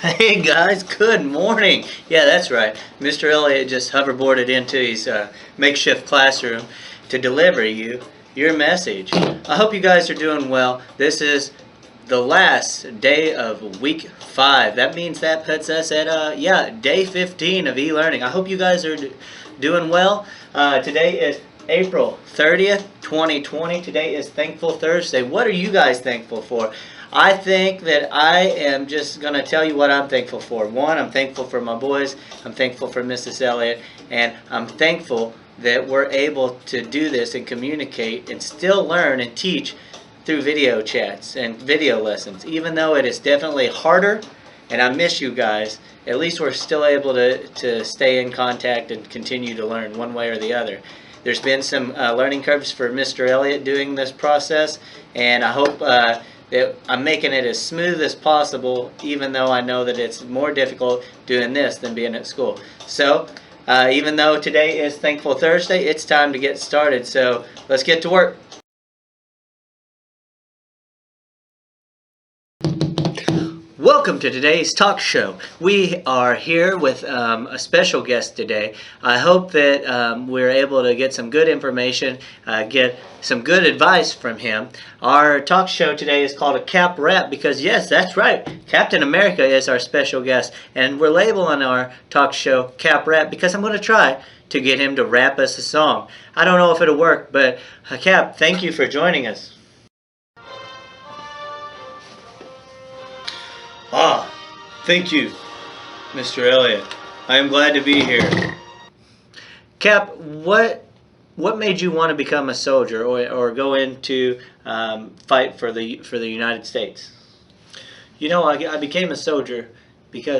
Hey guys, good morning. Yeah, that's right. Mr. Elliott just hoverboarded into his makeshift classroom to deliver you your message. I hope you guys are doing well. This is the last day of week 5. That means that puts us at day 15 of e-learning. I hope you guys are doing well. Today is April 30th, 2020. Today is Thankful Thursday. What are you guys thankful for? I think that I am just going to tell you what I'm thankful for. One, I'm thankful for my boys. I'm thankful for Mrs. Elliott. And I'm thankful that we're able to do this and communicate and still learn and teach through video chats and video lessons. Even though it is definitely harder, and I miss you guys, at least we're still able to stay in contact and continue to learn one way or the other. There's been some learning curves for Mr. Elliott doing this process, and I hope that I'm making it as smooth as possible, even though I know that it's more difficult doing this than being at school. So, even though today is Thankful Thursday, it's time to get started. So, let's get to work. Welcome to today's talk show. We are here with a special guest today. I hope that we're able to get some good information, get some good advice from him. Our talk show today is called a Cap Rap because, yes, that's right, Captain America is our special guest. And we're labeling our talk show Cap Rap because I'm going to try to get him to rap us a song. I don't know if it'll work, but Cap, thank you for joining us. Thank you, Mr. Elliott. I am glad to be here. Cap, what made you want to become a soldier or go into fight for the United States? You know, I became a soldier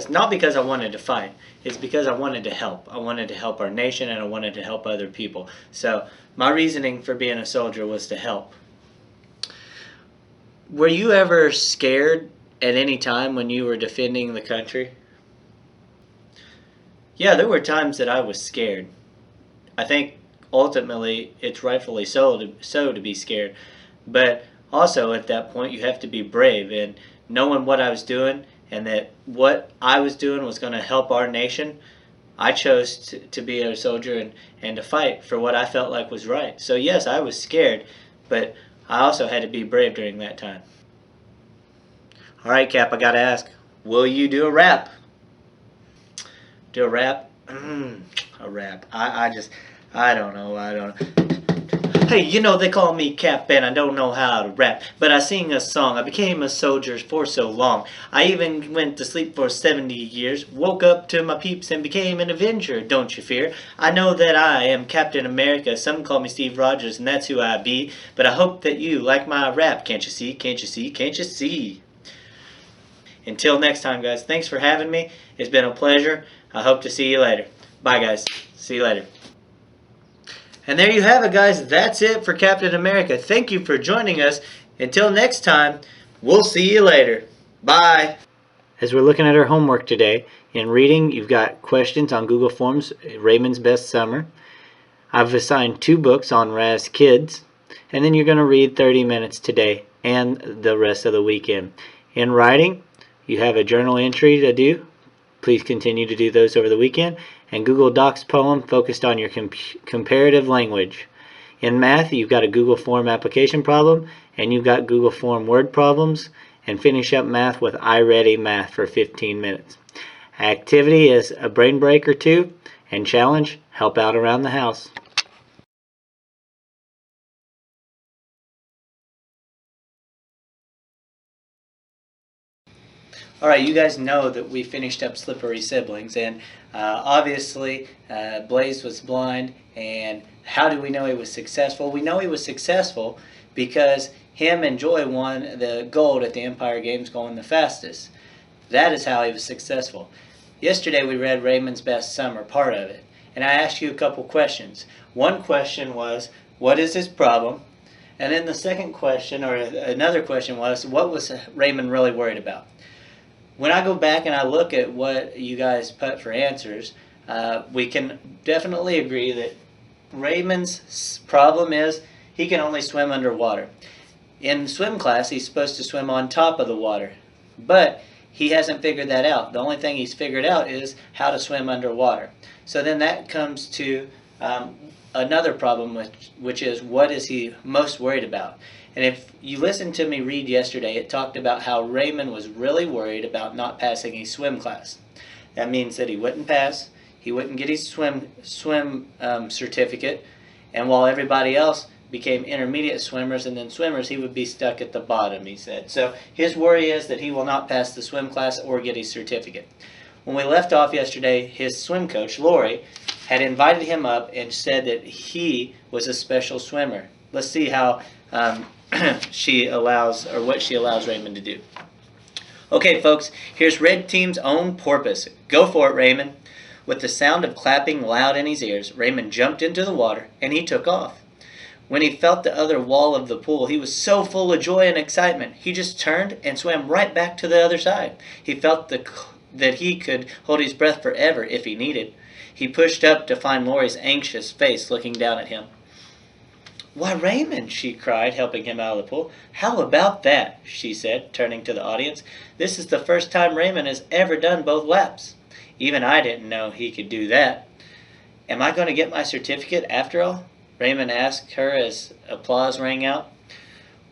not because I wanted to fight. It's because I wanted to help. I wanted to help our nation and I wanted to help other people. So my reasoning for being a soldier was to help. Were you ever scared at any time when you were defending the country? Yeah, there were times that I was scared. I think ultimately it's rightfully so to be scared. But also at that point you have to be brave, and knowing what I was doing and that what I was doing was going to help our nation, I chose to be a soldier and to fight for what I felt like was right. So yes, I was scared, but I also had to be brave during that time. All right, Cap, I gotta ask, will you do a rap? Do a rap? A rap. I don't know. Hey, you know, they call me Cap and I don't know how to rap, but I sing a song. I became a soldier for so long. I even went to sleep for 70 years, woke up to my peeps and became an Avenger, don't you fear. I know that I am Captain America. Some call me Steve Rogers and that's who I be, but I hope that you like my rap. Can't you see? Can't you see? Can't you see? Until next time, guys, thanks for having me. It's been a pleasure. I hope to see you later. Bye, guys. See you later. And there you have it, guys. That's it for Captain America. Thank you for joining us. Until next time, we'll see you later. Bye. As we're looking at our homework today, in reading, you've got questions on Google Forms, Raymond's Best Summer. I've assigned 2 books on Raz Kids. And then you're going to read 30 minutes today and the rest of the weekend. In writing, you have a journal entry to do. Please continue to do those over the weekend. And Google Docs poem focused on your comparative language. In math, you've got a Google Form application problem, and you've got Google Form word problems. And finish up math with iReady Math for 15 minutes. Activity is a brain break or 2, and challenge, help out around the house. Alright, you guys know that we finished up Slippery Siblings, and obviously Blaze was blind, and how do we know he was successful? We know he was successful because him and Joy won the gold at the Empire Games going the fastest. That is how he was successful. Yesterday we read Raymond's Best Summer, part of it, and I asked you a couple questions. One question was, what is his problem? And then the second question, or another question was, what was Raymond really worried about? When I go back and I look at what you guys put for answers, we can definitely agree that Raymond's problem is he can only swim underwater. In swim class, he's supposed to swim on top of the water. But he hasn't figured that out. The only thing he's figured out is how to swim underwater. So then that comes to another problem, which is, what is he most worried about? And if you listened to me read yesterday, it talked about how Raymond was really worried about not passing a swim class. That means that he wouldn't pass, he wouldn't get his swim certificate, and while everybody else became intermediate swimmers and then swimmers, he would be stuck at the bottom, he said. So his worry is that he will not pass the swim class or get his certificate. When we left off yesterday, his swim coach, Lori, had invited him up and said that he was a special swimmer. Let's see how she allows, or what she allows Raymond to do. Okay, folks, here's Red Team's own porpoise. Go for it, Raymond. With the sound of clapping loud in his ears, Raymond jumped into the water and he took off. When he felt the other wall of the pool, he was so full of joy and excitement, he just turned and swam right back to the other side. He felt that he could hold his breath forever if he needed. He pushed up to find Lori's anxious face looking down at him. "Why, Raymond," she cried, helping him out of the pool. "How about that?" she said, turning to the audience. "This is the first time Raymond has ever done both laps. Even I didn't know he could do that. Am I going to get my certificate after all?" Raymond asked her as applause rang out.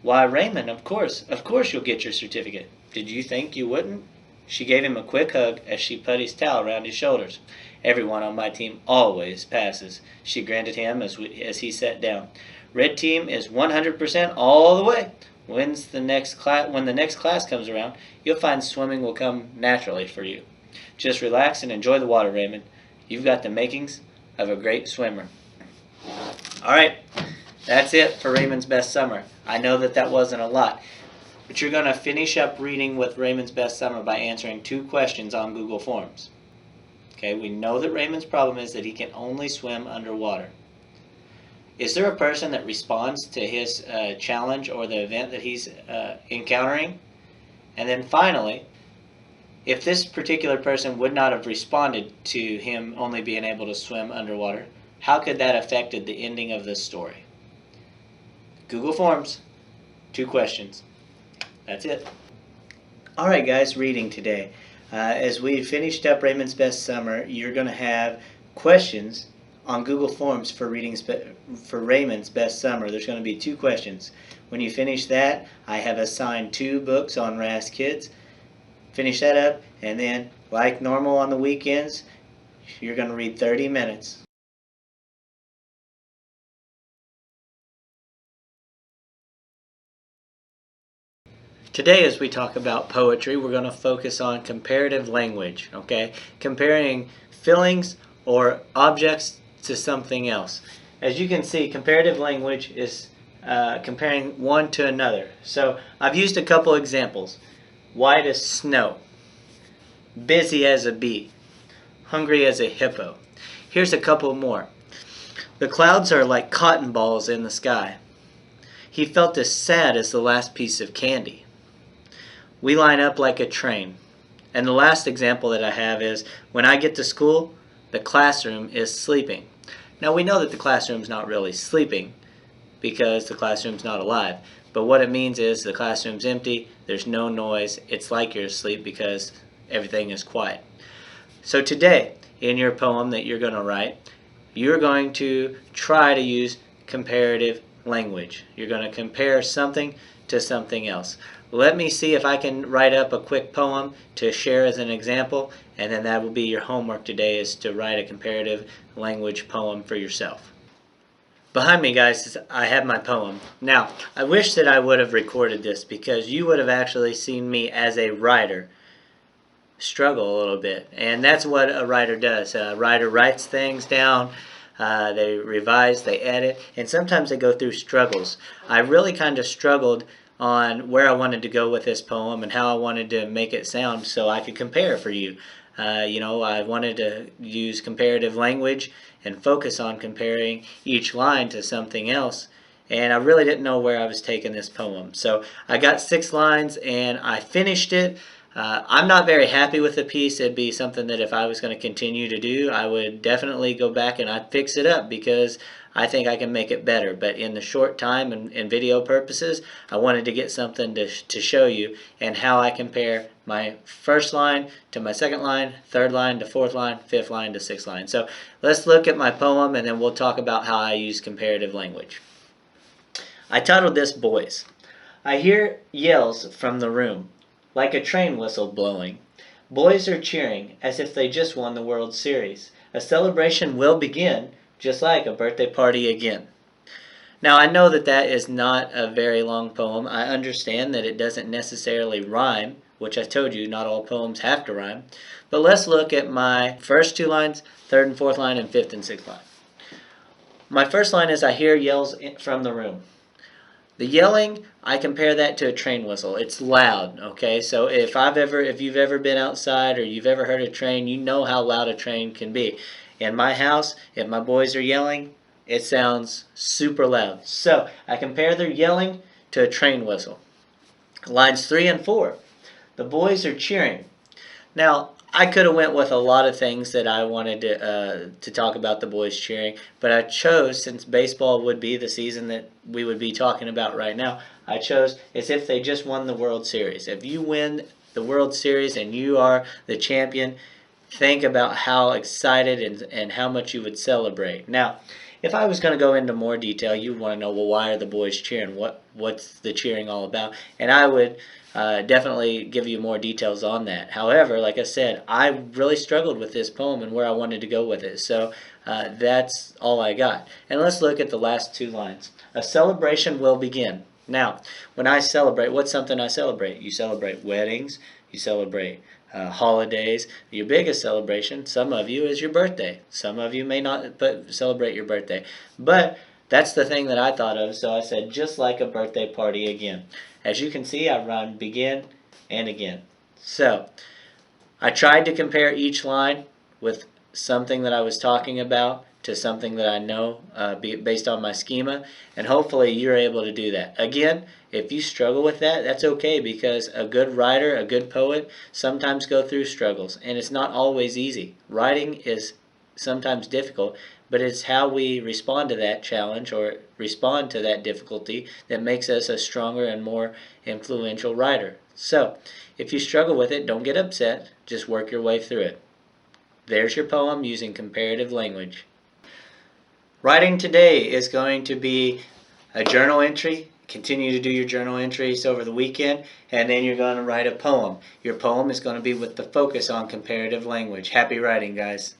"Why, Raymond, of course you'll get your certificate. Did you think you wouldn't?" She gave him a quick hug as she put his towel around his shoulders. "Everyone on my team always passes," she grinned at him as he sat down. "Red Team is 100% all the way. When the next class comes around, you'll find swimming will come naturally for you. Just relax and enjoy the water, Raymond. You've got the makings of a great swimmer." All right, that's it for Raymond's Best Summer. I know that wasn't a lot, but you're going to finish up reading with Raymond's Best Summer by answering 2 questions on Google Forms. Okay, we know that Raymond's problem is that he can only swim underwater. Is there a person that responds to his challenge or the event that he's encountering? And then finally, if this particular person would not have responded to him only being able to swim underwater, how could that have affected the ending of this story? Google Forms, 2 questions. That's it. All right, guys, reading today. As we finished up Raymond's Best Summer, you're going to have questions on Google Forms for Raymond's Best Summer. There's going to be 2 questions. When you finish that, I have assigned 2 books on RAS Kids. Finish that up, and then, like normal on the weekends, you're going to read 30 minutes. Today, as we talk about poetry, we're going to focus on comparative language, okay? Comparing feelings or objects to something else. As you can see, comparative language is comparing one to another. So I've used a couple examples. White as snow, busy as a bee, hungry as a hippo. Here's a couple more. The clouds are like cotton balls in the sky. He felt as sad as the last piece of candy. We line up like a train. And the last example that I have is, when I get to school, the classroom is sleeping. Now we know that the classroom's not really sleeping because the classroom's not alive. But what it means is the classroom's empty, there's no noise, it's like you're asleep because everything is quiet. So today, in your poem that you're going to write, you're going to try to use comparative language. You're going to compare something to something else. Let me see if I can write up a quick poem to share as an example, and then that will be your homework today, is to write a comparative language poem for yourself. Behind me, guys, I have my poem. Now, I wish that I would have recorded this because you would have actually seen me as a writer struggle a little bit. And that's what a writer does. A writer writes things down, they revise, they edit, and sometimes they go through struggles. I really kind of struggled on where I wanted to go with this poem and how I wanted to make it sound so I could compare for you. I wanted to use comparative language and focus on comparing each line to something else. And I really didn't know where I was taking this poem. So I got 6 lines and I finished it. I'm not very happy with the piece. It'd be something that if I was going to continue to do, I would definitely go back and I'd fix it up because I think I can make it better. But in the short time and video purposes, I wanted to get something to show you and how I compare my first line to my second line, third line to fourth line, fifth line to sixth line. So let's look at my poem and then we'll talk about how I use comparative language. I titled this Boys. I hear yells from the room, like a train whistle blowing. Boys are cheering as if they just won the World Series. A celebration will begin, just like a birthday party again. Now, I know that that is not a very long poem. I understand that it doesn't necessarily rhyme, which I told you, not all poems have to rhyme. But let's look at my first two lines, third and fourth line, and fifth and sixth line. My first line is I hear yells from the room. The yelling, I compare that to a train whistle. It's loud, okay? So if you've ever been outside or you've ever heard a train, you know how loud a train can be. In my house, if my boys are yelling, it sounds super loud. So I compare their yelling to a train whistle. Lines 3 and 4. The boys are cheering. Now, I could have went with a lot of things that I wanted to talk about the boys cheering, but I chose, since baseball would be the season that we would be talking about right now, I chose as if they just won the World Series. If you win the World Series and you are the champion, think about how excited and how much you would celebrate. Now, if I was going to go into more detail, you'd want to know, well, why are the boys cheering? What's the cheering all about? And I would definitely give you more details on that. However, like I said, I really struggled with this poem and where I wanted to go with it. So that's all I got. And let's look at the last two lines. A celebration will begin. Now, when I celebrate, what's something I celebrate? You celebrate weddings. You celebrate holidays. Your biggest celebration, some of you, is your birthday. Some of you may not celebrate your birthday. But that's the thing that I thought of, so I said, just like a birthday party again. As you can see, I rhymed begin and again. So, I tried to compare each line with something that I was talking about to something that I know based on my schema, and hopefully you're able to do that. Again, if you struggle with that, that's okay, because a good writer, a good poet, sometimes go through struggles, and it's not always easy. Writing is sometimes difficult, but it's how we respond to that challenge or respond to that difficulty that makes us a stronger and more influential writer. So, if you struggle with it, don't get upset, just work your way through it. There's your poem using comparative language. Writing today is going to be a journal entry. Continue to do your journal entries over the weekend, and then you're going to write a poem. Your poem is going to be with the focus on comparative language. Happy writing, guys.